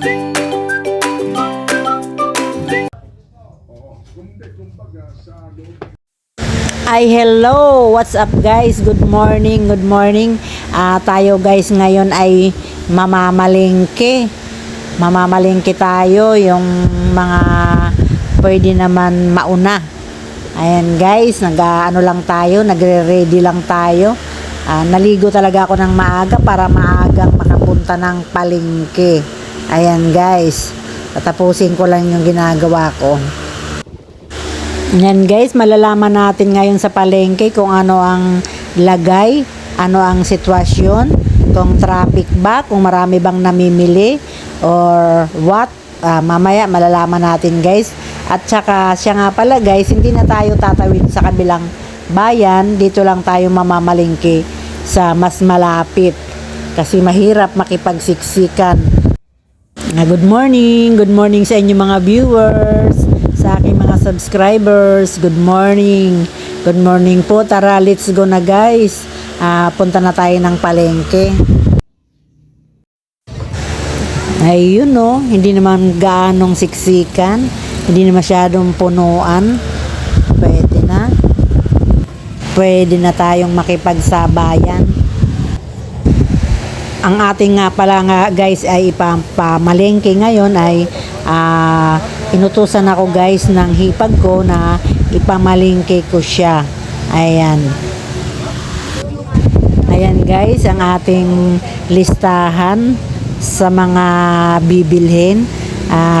Ay, hello! What's up guys? Good morning, good morning. Tayo guys ngayon ay mamamalingke. Mamamalingke tayo, yung mga pwede naman mauna. Ayan guys, nag-ano lang tayo, nagre-ready lang tayo. Naligo talaga ako ng maaga para maagang makapunta ng palengke. Ayan guys, tatapusin ko lang yung ginagawa ko. Yan guys, malalaman natin ngayon sa palengke kung ano ang lagay, ano ang sitwasyon, kung traffic ba, kung marami bang namimili or what. Mamaya malalaman natin guys. At saka siya nga pala guys, hindi na tayo tatawid sa kabilang bayan, dito lang tayo mamamalengke sa mas malapit kasi mahirap makipagsiksikan. Good morning sa inyo mga viewers, sa aking mga subscribers. Good morning po. Tara, let's go na guys. Punta na tayo ng palengke. Ayun no, hindi naman gaanong siksikan, hindi na masyadong punuan. Pwede na tayong makipagsabayan. Ang ating nga pala nga guys ay ipamalengke ngayon ay inutusan ako guys ng hipag ko na ipamalengke ko siya. Ayan guys, ang ating listahan sa mga bibilhin.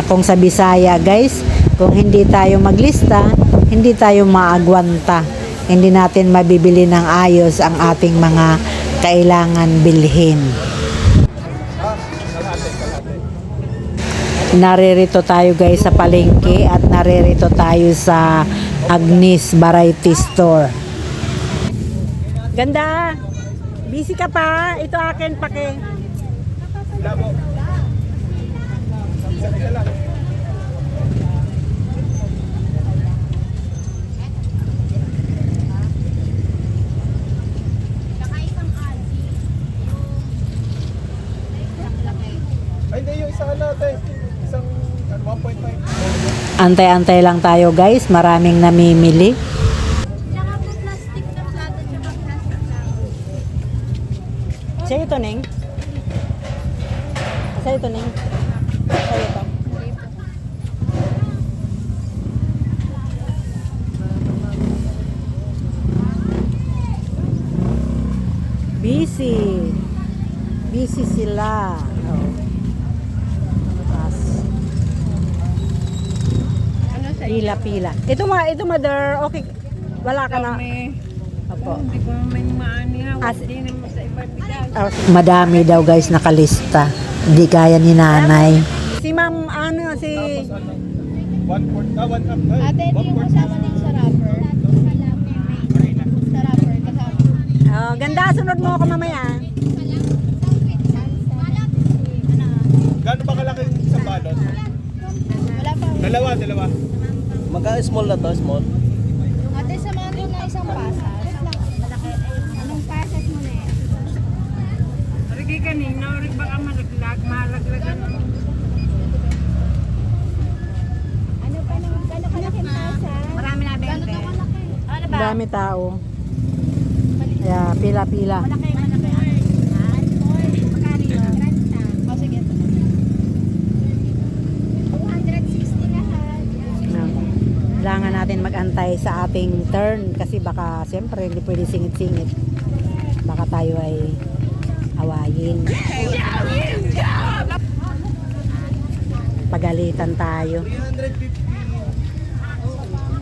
Kung sa Bisaya guys, kung hindi tayo maglista, hindi tayo maagwanta, hindi natin mabibili ng ayos ang ating mga kailangan bilhin. Naririto tayo guys sa palengke at naririto tayo sa Agnes Variety Store. Ganda! Busy ka pa? Ito akin pake. Ay, hindi yung isa natin. Isang 1.5. Antay-antay lang tayo guys, maraming namimili. Tsaka po plastic na plato, tsaka plastic lang. Sa'yo ito, Neng? Sa'yo ito, Neng? Sa'yo ito. Busy sila. Pila. Ito mother, okay. Wala ka na. Opo. Hindi ko may maanihaw. Hindi naman sa iba bigay. Madami daw guys nakalista. Hindi kaya ni nanay. Si ma'am, si... 1/4, 1/2. Ate, ito yung kasama din sa rapper. Sa rapper, kasama. Ganda, sunod mo ako mamaya. Gaano ba kalaki sa balot? Wala pa. Dalawa. Magka-small na to, small? Ate, samahan ko na isang pasas. Anong pasas mo na yan? Rigi kanina, rin baka malaglagan. Ano pa nang gano'ng kalaking pasas? Marami na bente. Gano'ng kalaki? Ano ba? Dami tao. Kaya pila. Malaki. Magkano yun? O sige. 260 lahat. Kailangan natin mag-antay sa ating turn kasi baka siyempre hindi pwede singit-singit. Baka tayo ay awayin. Pagalitan tayo. 350.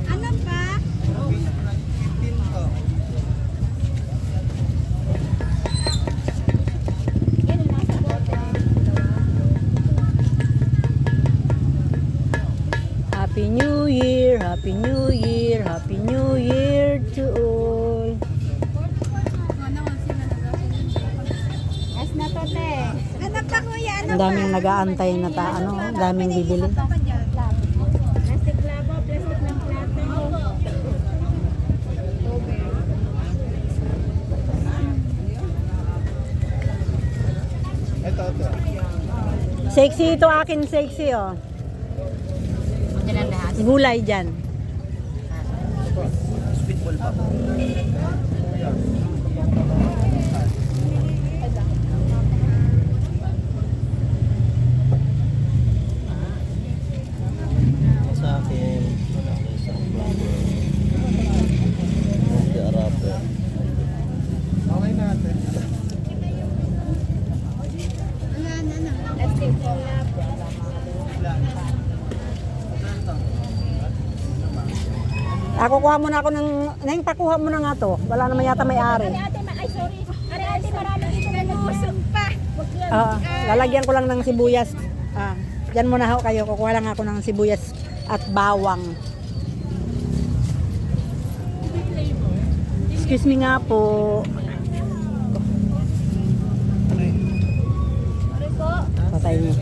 Ano pa? 15 to. Yan yung nasa bote. Happy New Year, Happy New Year, Happy New Year to all. As na to, te. Ano pa, kuya? Ano Ang daming nag-aantay na ang daming bibili. Plastic labo, plastic ng plato. Ito. Sexy ito akin, sexy oh. Gulay dyan. Speedball pa. Sa akin, isang burger. Hindi arapo. Okay natin. Let's take it. Kukuha muna ako ng... Neng, pakuha mo na nga to. Wala naman yata may-ari. Ay, sorry. Ate, marami dito na nag-usap pa. Lalagyan ko lang ng sibuyas. Diyan muna ho kayo. Kukuha lang ako ng sibuyas at bawang. Excuse me nga po. Sorry po. Patay niyo.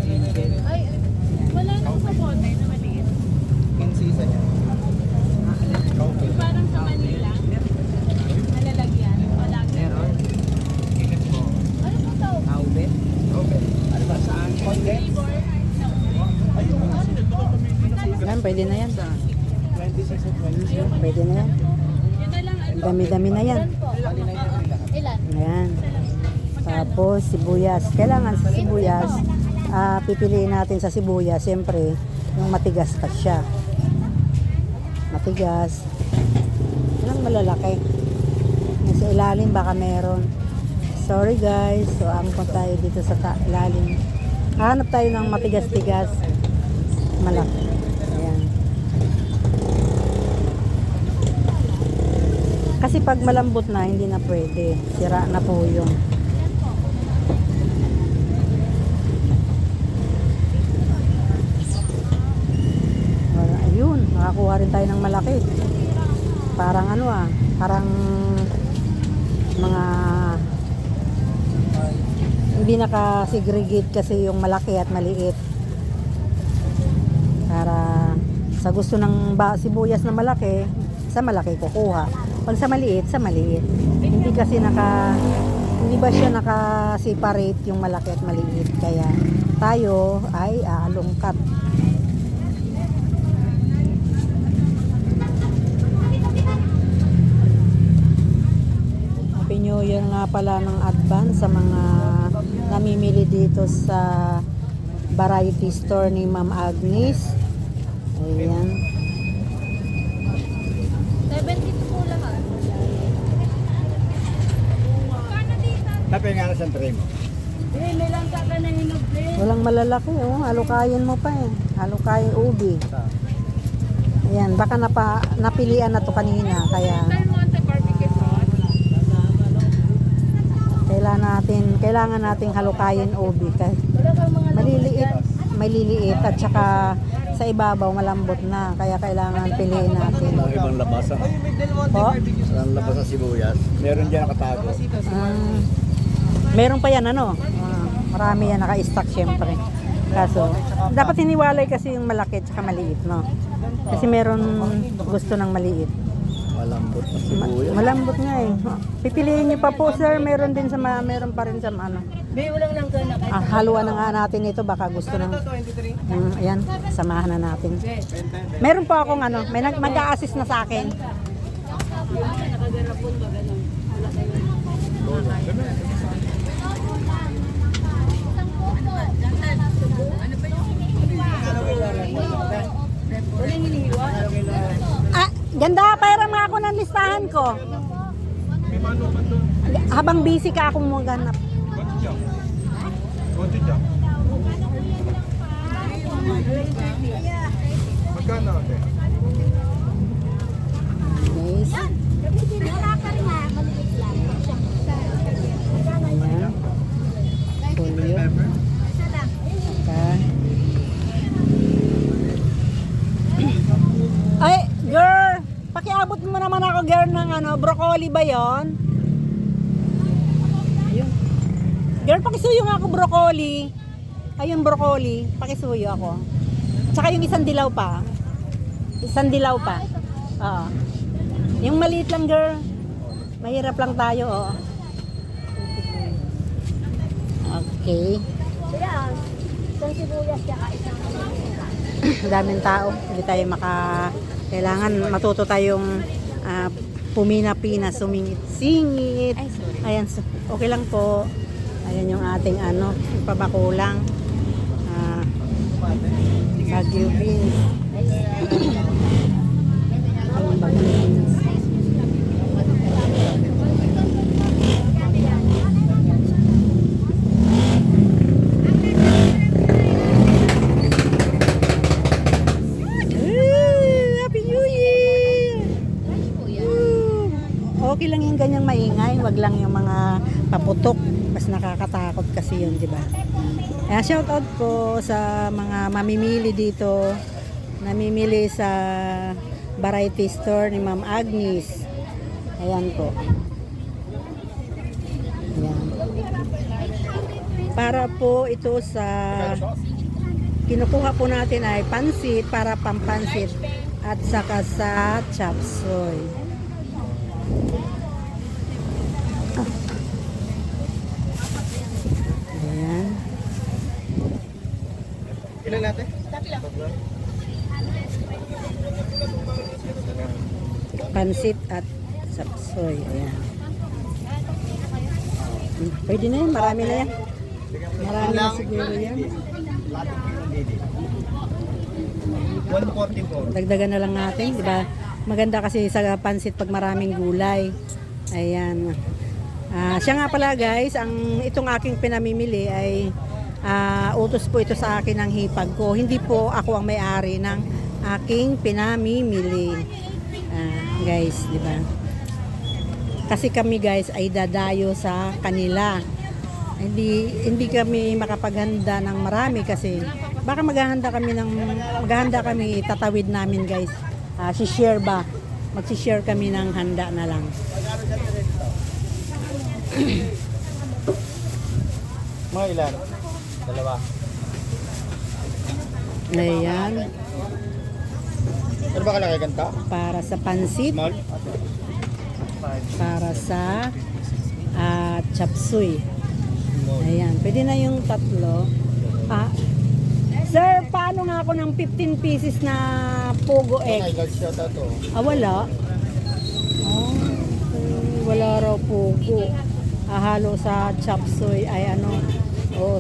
Ay, wala nang sa bote na maliit. In season yan. Yung parang sa Manila. Nalalagyan. Wala. Meron. Init mo. Ano po to? Okay. Ano ba saan? Konde? Ayun. Yan, pwede na yan. 26 at 20. Pwede na yan. Yun na lang. Dami-dami na yan. Ilan? Ayan. Tapos sibuyas. Kailangan sa sibuyas, pipiliin natin sa sibuyas, siyempre, yung matigas pa siya. Matigas. Walang malalaki. Yung sa ilalim baka meron. Sorry guys. So, angkot tayo dito sa ilalim. Hanap tayo ng matigas-tigas. Malaki. Ayan. Kasi pag malambot na, hindi na pwede. Sira na po yung. Ayun, nakakuha rin tayo ng malaki. Parang ano parang mga hindi naka-segregate kasi yung malaki at maliit. Para sa gusto ng sibuyas na malaki, sa malaki kukuha. Pag sa maliit, sa maliit. Hindi kasi hindi ba siya naka-separate yung malaki at maliit. Kaya tayo ay aalungkat. Happy New Year nga pala ng advance sa mga namimili dito sa variety store ni Ma'am Agnes. Ayan. 72 po lahat. Tapos nga na sa tray mo. May lang ka na hinog din. Walang malalaki, oh. Halukayin mo pa eh. Halukayin ubi. Ayan, baka napilian na to kanina. Kaya Tayo mo sa barbecue sauce. kailangan nating halukayin ubi. Kasi maliliit at saka sa ibabaw malambot na. Kaya kailangan piliin natin. Ang ibang labasan. Po? Ang labas sa sibuyas. Meron dyan nakatago. Meron pa yan marami yan naka-stock syempre. Kaso dapat hiniwalay kasi yung malaki at saka maliit, no? Kasi meron gusto ng maliit. Malambot na sibuyas. Malambot nga eh. Pipiliin niyo pa po sir, meron pa rin sa ano. Haluan na nga natin ito, baka gusto ng ayan, samahan na natin. Meron pa akong may mag-a-assist na sa akin. Ganda, pairam nga ako ng listahan ko. Habang busy ka akong maganap. Konti dyan. Magkano ate? Guys. Ayan. Polio. Ay, girl! Pakiabot mo naman ako, girl, ng broccoli ba yon? Ayun. Girl, pakisuyo nga ako broccoli. Ayun, broccoli. Pakisuyo ako. Tsaka yung isang dilaw pa. Isang dilaw pa. Oo. Yung maliit lang, girl. Mahirap lang tayo, oo. Okay. Isang sibuyas, tsaka isang Daming tao. Hindi tayo kailangan matuto tayong pumina-pina, sumingit-singit. Ay, sorry. Ayan, okay lang po. Ayan yung ating pabakulang. Baguio beans. Ayan, Baguio beans. Happy New Year! Okay lang yung ganyang maingay, wag lang yung mga paputok. Mas nakakatakot kasi yun, di ba? Shout out po sa mga mamimili dito. Namimili sa variety store ni Ma'am Agnes. Ayan po. Ayan. Para po ito sa kinukuha po natin ay pansit para pampansit at saka sa chop suey. Ayan. Ilan natin? Pansit at chop suey. Ayan. Pwede na yan. Marami na yan. Marami na siguro yan. 144. Dagdagan na lang natin, di ba? Maganda kasi sa pansit pag maraming gulay. Ayan. Siya nga pala guys, itong aking pinamimili ay utos po ito sa akin ng hipag ko. Hindi po ako ang may-ari ng aking pinamimili. Guys, di ba? Kasi kami guys ay dadayo sa kanila. Hindi kami makapaghanda ng marami kasi baka maghahanda kami tatawid namin guys. Si-share ba? Magsi-share kami ng handa na lang. Mga ilan? Dalawa. Ayan. Ano ba kalaki ganta? Para sa pansit, Small? para sa chop suey. Ayan, pwede na yung tatlo. Sir, paano nga ako ng 15 pieces na Pogo egg? Nag-shot to. Wala. Wala raw Pogo. Halo sa chop suey ay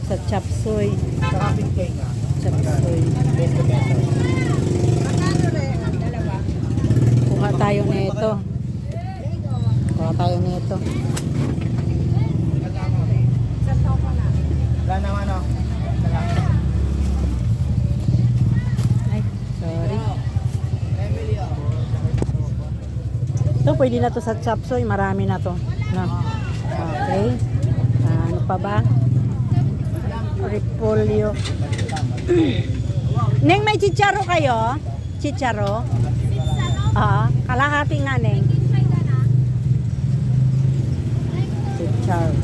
sa chop suey. Karapin kayo nga. Chop suey. 20 pesos. Kuha tayo nito. Wala naman ano. Ay, sorry. Ito, pwede na to sa chop suey. Marami na to. No? Okay. Ano pa ba? Repolyo. Neng, may chicharo kayo? Chicharo? Kalahati nga, Neng. Chicharo.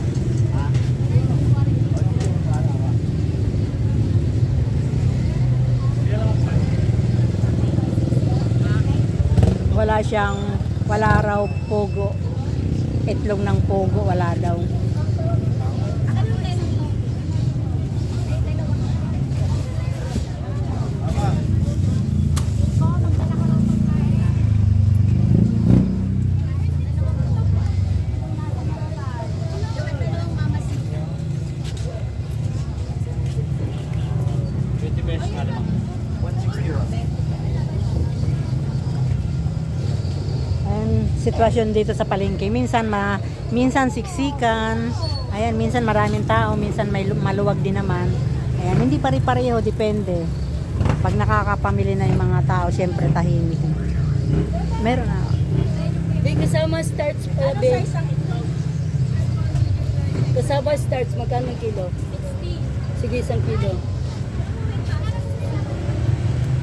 Wala raw Pogo. Itlog ng Pogo, wala daw. Sitwasyon dito sa palengke. Minsan siksikan. Ayan, minsan maraming tao, minsan maluwag din naman. Ayan, hindi pare-pareho, depende. Pag nakakapamili na yung mga tao, syempre tahimik. Meron na. Kasama starts pala, babe. Kasama starts, magkano ang kilo? 60. Sige, 1 kilo.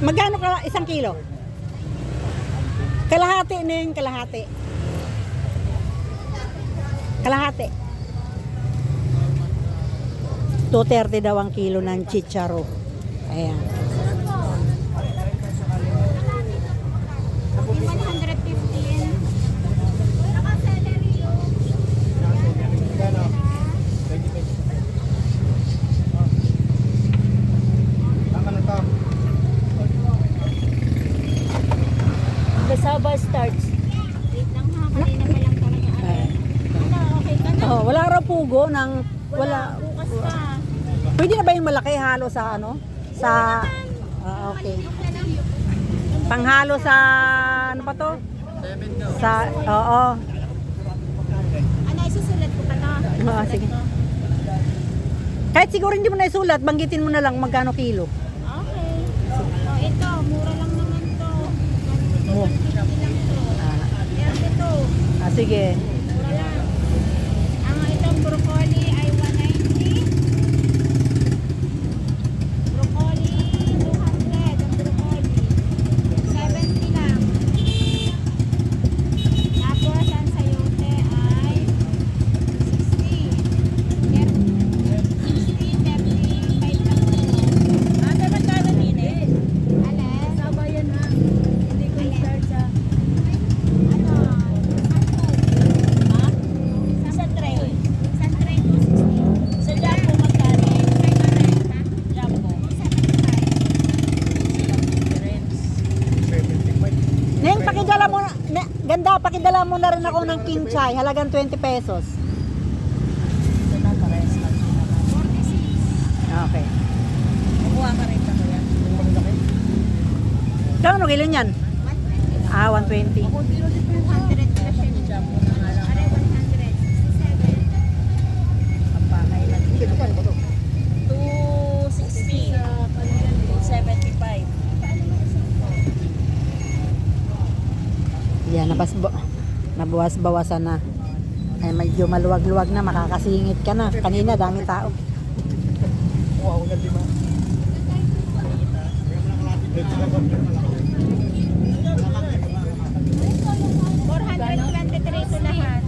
Magkano ka 1 kilo? Kalahati, Neng, kalahati. Kalahati. 230 daw ang kilo ng chicharo. Ayan. 115. pugo ng wala. Bukas pa. Pwede na ba yung malaki halo sa ano? Sa okay. Panghalo sa ano pa to? Sa oo. Ano, isusulat ko pa to? Oo, sige. Kahit siguro hindi mo na isulat, banggitin mo na lang magkano kilo. Okay. Oh, ito, mura lang naman to. Oh. 150 lang to. Ito. Sige. Mura lang. Ang itong broccoli ay 190. Broccoli, 200. Ang broccoli. 70 lang. Tapos, ang sayote ay 60. 60, 75 lang to. Ate, magkano nini? Alin? Sabayan na. Hindi ko start sa... Ano? Ha? Sa tray. Isang tray to 60. Sa Jumbo, magkano? 500, ha? Jumbo. 75. Neng, pakidala mo na, ganda, pakidala mo na rin ako ng king chai, halagang 20 pesos. 46. Okay. Kukuha ka rin ako yan. Kano kilo niyan? 120. Ah, 120. 200 kasi. Jumbo na nga lang. Are 167. Ang pakay lang. 260. 75. Yan, nabawas-bawasan na. Ay, medyo maluwag-luwag na, makakasingit ka na. Kanina, dami tao. Kuha ko ng 423 ito lahat.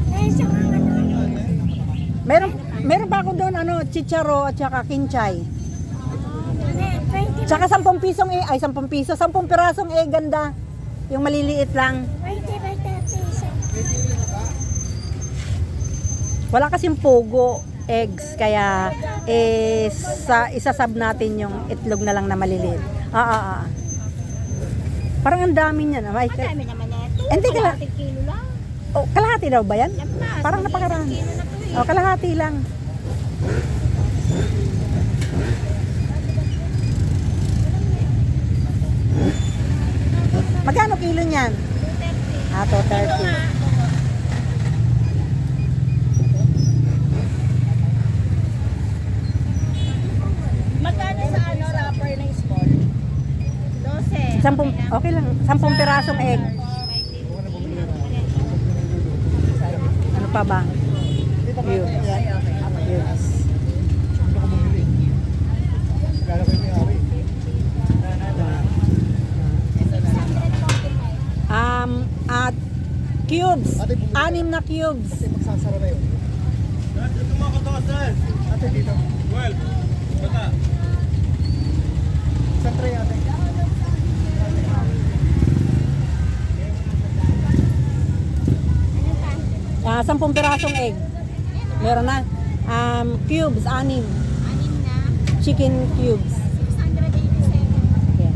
Meron pa ako doon, chicharo at saka kinchay. Tsaka 10 pisong ay 10 piso, 10 pirasong ganda. Yung maliliit lang. Wala kasing pugo, eggs, kaya isasab natin yung itlog na lang na maliliit. Parang ang dami niyan. Ay, Ang dami naman na ito. Hindi ka lang. Kalahating kilo lang. oh, kalahati daw ba yan? Yan pa. Parang Sige, napakarami. isang kilo na to eh. Oh, kalahati lang. Magkano kilo niyan? 230. Ah, 230. Magkano sa wrapper na small? 12. 10, okay lang. 10 pirasong egg. Ano pa ba? Yun. Yun. Kala ko yung may-ari. At cubes. 6 na cubes. Kasi magsasara na yun. Ito mga katosan. Ate dito. Well, bata. Isang tray ate. 10 pirasong egg. Meron na. Cubes, 6. Anim na. Chicken cubes. 687. Yeah.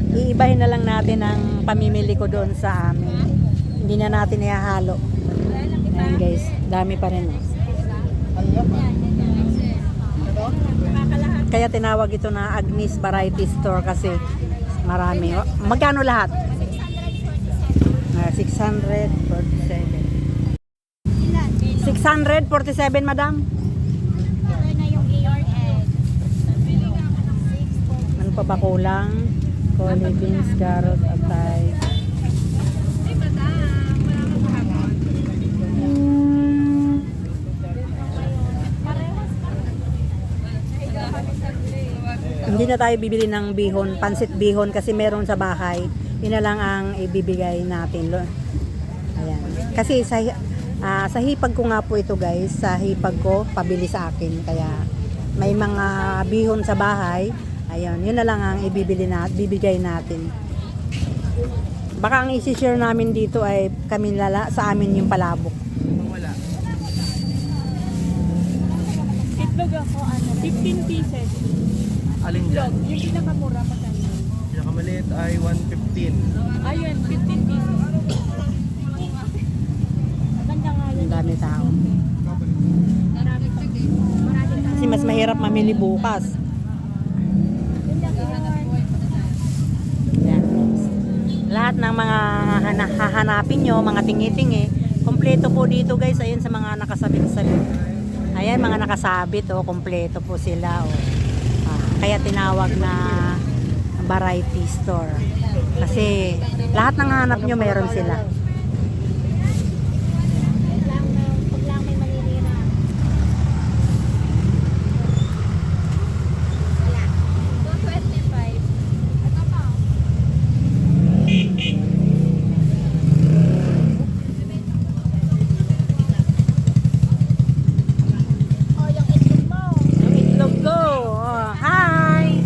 Last Iibahin na lang natin ang pamimili ko doon sa amin. Hindi na natin ihahalo. Ayan guys, dami pa rin. Kaya tinawag ito na Agnes Variety Store kasi marami. Magkano lahat? 647. 647, madam? Ito na yung air egg. Ano pa ba kulang? Coli beans, carrot, atay. Hindi na tayo bibili ng bihon, pansit bihon kasi meron sa bahay. Yun na lang ang ibibigay natin. Ayan. Kasi sa hipag ko nga po ito guys, sa hipag ko, pabili sa akin. Kaya may mga bihon sa bahay. Ayun, yun na lang ang bibigay natin. Baka ang isi-share namin dito ay kami sa amin yung palabok. Itlog ako, 15 pieces. Alin dyan? Yung pinakamura pa tayo. Pinakamaliit ay 115. Ayun, 15 pieces. Maganda nga yun. Ang dami tao. Marami pa. Marami pa. Kasi mas mahirap mamili bukas. Yun lang yun. Yan. Lahat ng mga hahanapin nyo, mga tingi-tingi, kompleto po dito guys. Ayun sa mga nakasabit-sabit. Ayan, mga nakasabit, oh, kompleto po sila. Oh. Kaya tinawag na variety store. Kasi lahat ng hanap nyo meron sila. Pag lang may maninira. Wala. 225. Ito pa. Oh, yung itlog mo. Yung itlog ko. Oh, hi!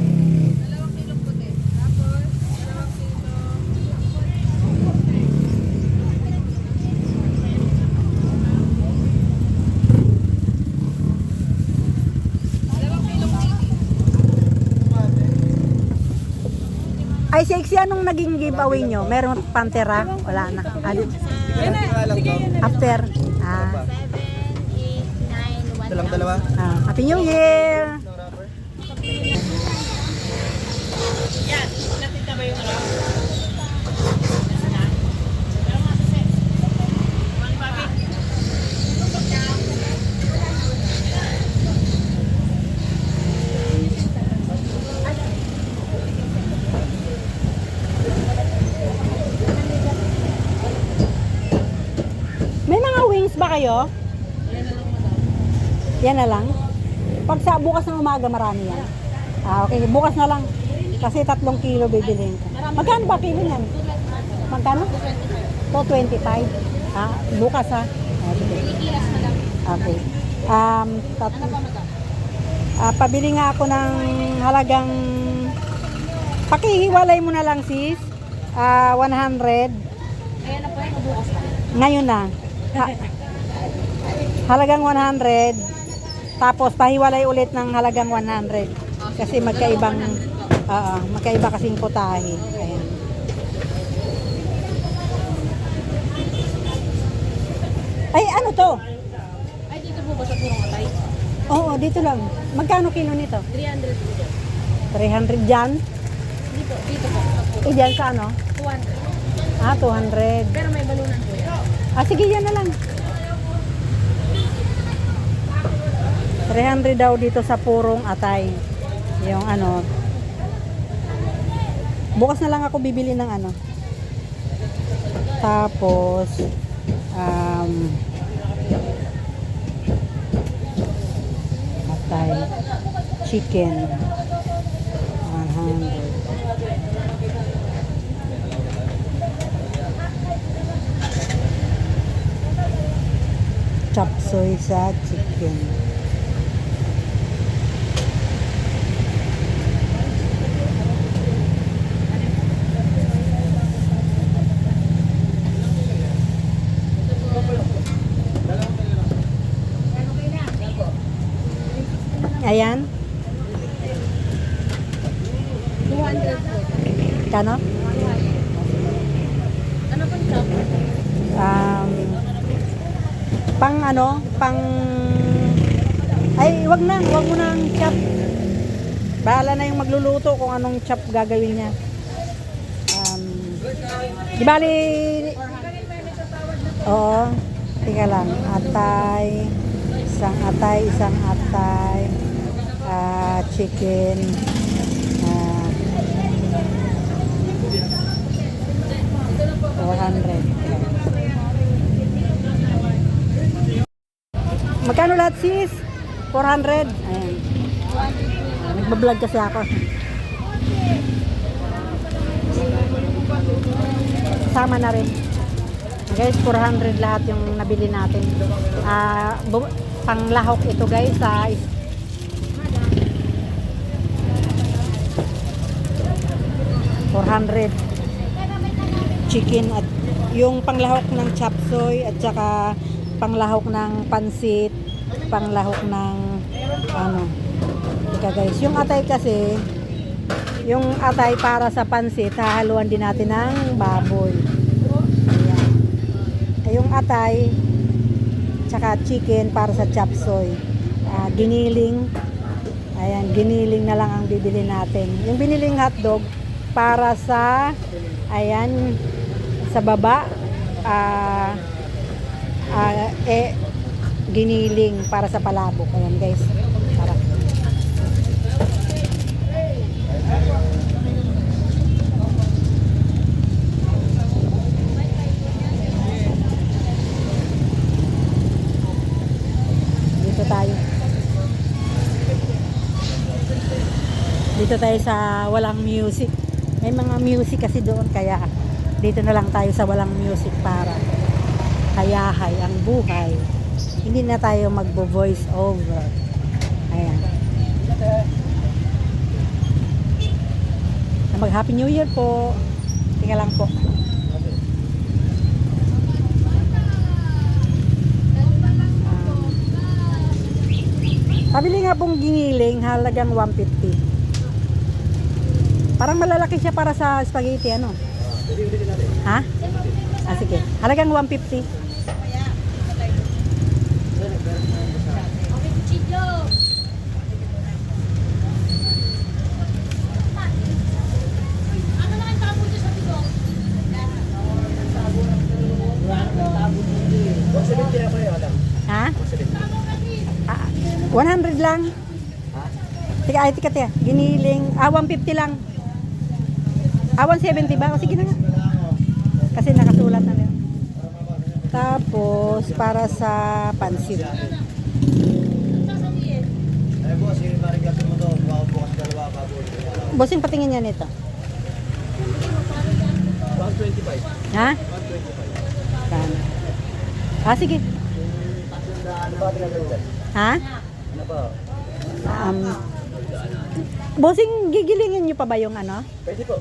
Ay, sexy, anong naging giveaway nyo? Meron pantera? Wala na. Ano? After. 7, 8, 9, 1. Dalang dalawa. Happy New Year! May mga wings ba kayo? Yan na lang. Pag sa bukas ng umaga marami yan. Okay, bukas na lang. Kasi 3 kilo bibiliin ko. Magkano ba kilo yan? Magkano? 225. Bukas ha. Okay. Okay. Pabili nga ako ng halagang pakihiwalay mo na lang sis. 100. Ayan na po, bukas pa. Ngayon na. Halagang 100. Tapos pahiwalay ulit ng halagang 100. Kasi magkaibang magkaiba kasing putahe. Ayan. Ay, ano to? Ay, dito po ba sa purong atay? Oo, dito lang. Magkano kilo nito? 300 po dito. 300 dyan? Dito po. Eh, dyan sa ano? 200. 200. Pero may balunan po. Sige, yan na lang. 300 daw dito sa purong atay. Yung ano. Bukas na lang ako bibili ng ano. Tapos atay chicken 100. Chop suey sa chicken. Ayan. 200 po. Kano? Ano pang chop? Pang ano, ay wag mo nang chop. Bahala na yung magluluto kung anong chop gagawin niya. Di bali, oo, tika lang, isang atay, chicken, 400. Magkano lahat sis? 400. Ayan. Nagbablog kasi ako. Sama na rin. Guys, 400 lahat yung nabili natin. Panglahok ito guys sa 400 chicken at yung panglahok ng chop suey at saka panglahok ng pansit, panglahok ng ano. Ika guys, yung atay kasi, yung atay para sa pansit, hahaluan din natin ng baboy. Ayan. Yung atay, tsaka chicken para sa chop suey. Giniling. Ayan, giniling na lang ang bibili natin. Yung biniling hotdog para sa, ayan, sa baba, giniling para sa palabok. Ayan guys. Tara. Dito tayo. Dito tayo sa walang music. May mga music kasi doon kaya dito na lang tayo sa walang music para hayahay ang buhay. Hindi na tayo magbo-voice over. Ayan. Mag-Happy New Year po. Tingnan lang po. Pabili nga pong giniling, halagang 150. Parang malalaki siya para sa spaghetti, ano? Ha? Sige. Halagang 150. Ha? 100 lang. Tika. Giniling. 150 lang. 170 ba? O sige na nga. Kasi nakasulat na rin. Tapos, para sa pansit. Bossing, patingin niya nito. 125. Ha? Sige. Ha? Ano ba? Bossing, gigilingin niyo pa ba yung ano? Pwede po.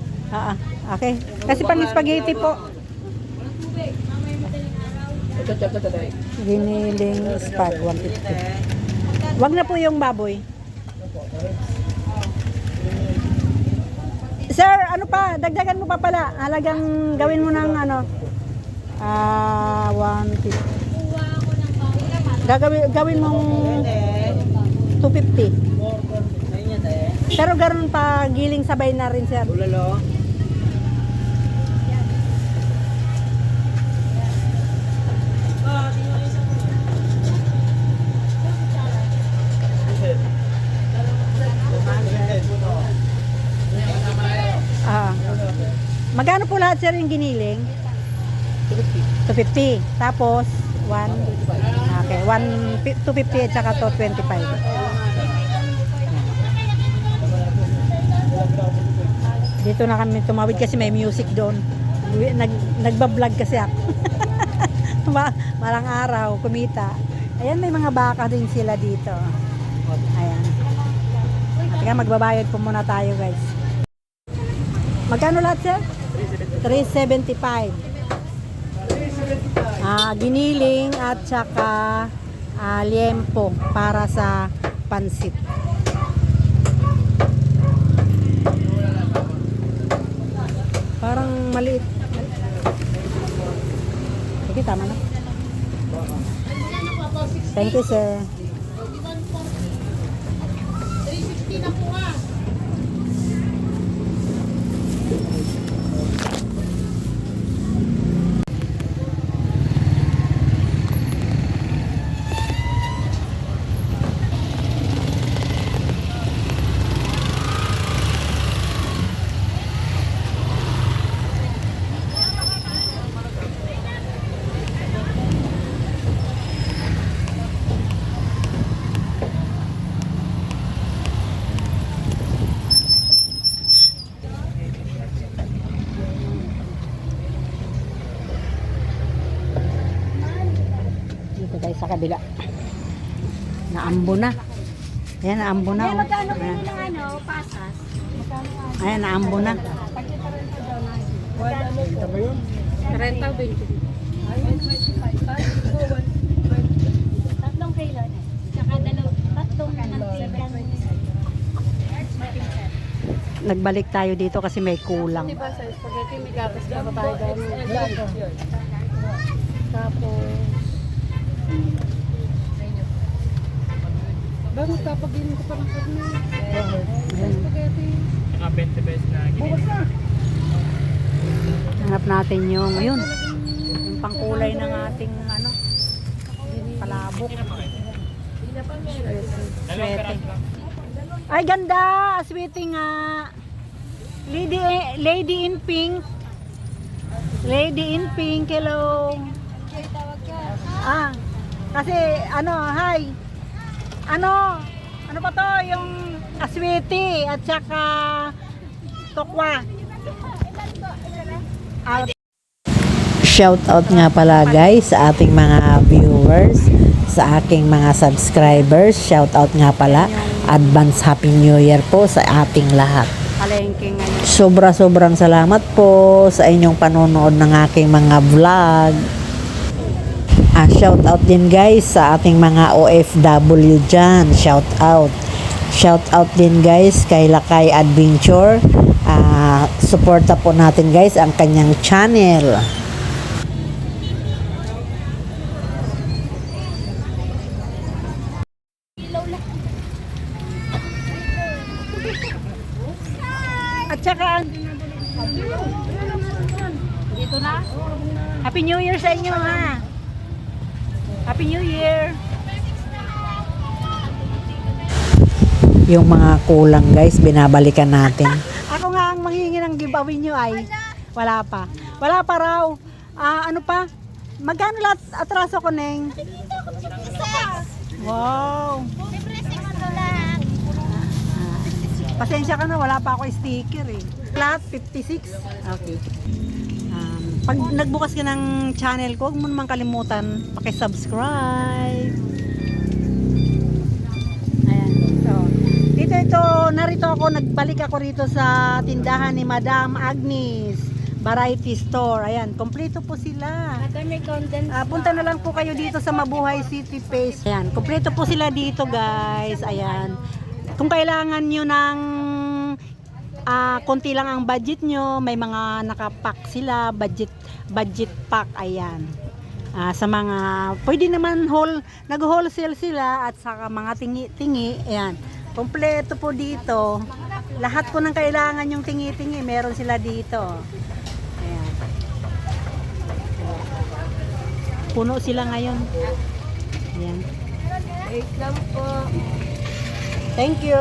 Okay. Kasi pang spaghetti po. Giniling spag 150. Wag na po yung baboy. Sir, ano pa? Dagdagan mo pa pala. Halagang gawin mo ng ano? 150. Gawin mong 250. Pero ganoon pa giling sabay na rin, sir. Ulalo. Magkano po lahat, sir, yung giniling? 250. Tapos 250 at saka 225. Dito na kami tumawid kasi may music doon. Nagbablog kasi ako. Malang araw, kumita. Ayan, may mga baka din sila dito. Ayan. Teka, magbabayad po muna tayo, guys. Magkano lahat, sir? 375. Giniling at saka liempo para sa pansit. Parang maliit. Sige, tama na. Thank you, sir. 350 na po ah. Sa kabila. Naambo na. Ayan, naambo na. Magkano kayo ng ano, pasas? Ayan, naambo na. 30 ba yun? Tatlong kilo na. Tsaka tatlong ng nagbalik tayo dito kasi may kulang. Diba sa spaghetti, may gatas pa ba tayo doon? Tapos, ba, magpapaginin ko pa ng karne. Spaghetti. Saka 20 pesos na Bukas na. Hanap natin yung pangkulay ng ating palabok. Swete. Ay, ganda! Swete nga. Lady in pink. Lady in pink. Hello. Kasi hi. Ano pa to? Yung aswete at saka tokwa. Shout out nga pala guys sa ating mga viewers, sa aking mga subscribers. Shout out nga pala. Advance Happy New Year po sa ating lahat. Palengke ngayon. Sobrang salamat po sa inyong panonood ng aking mga vlog. Shout out din guys sa ating mga OFW dyan. Shout out. Shout out din guys kay Lakay Adventure. Suporta po natin guys ang kanyang channel. At saka dito na. Happy New Year sa inyo ha. Happy New Year. Yung mga kulang guys, binabalikan natin. Ako nga ang manghihingi ng giveaway nyo ay wala pa. Wala pa raw. Ano pa? Magkano lahat atraso ko, Neng? Wow. Pasensya ka na, wala pa ako sticker eh. Lahat 56. Okay. Pag nagbukas ka ng channel ko, huwag mo naman kalimutan paki-subscribe. Ayan. So, narito ako, nagbalik ako rito sa tindahan ni Madam Agnes Variety Store. Ayan, kompleto po sila. Ate, may condensed. Punta na lang po kayo dito sa Mabuhay City Face. Ayan, kompleto po sila dito guys. Ayan. Kung kailangan nyo ng konti lang ang budget nyo, may mga nakapack sila, budget pack, ayan. Sa mga, pwede naman nag-wholesale sila at saka mga tingi-tingi, ayan. Kompleto po dito. Lahat po ng kailangan yung tingi-tingi, meron sila dito. Ayan. Puno sila ngayon. Ayan. Wait lang po. Thank you.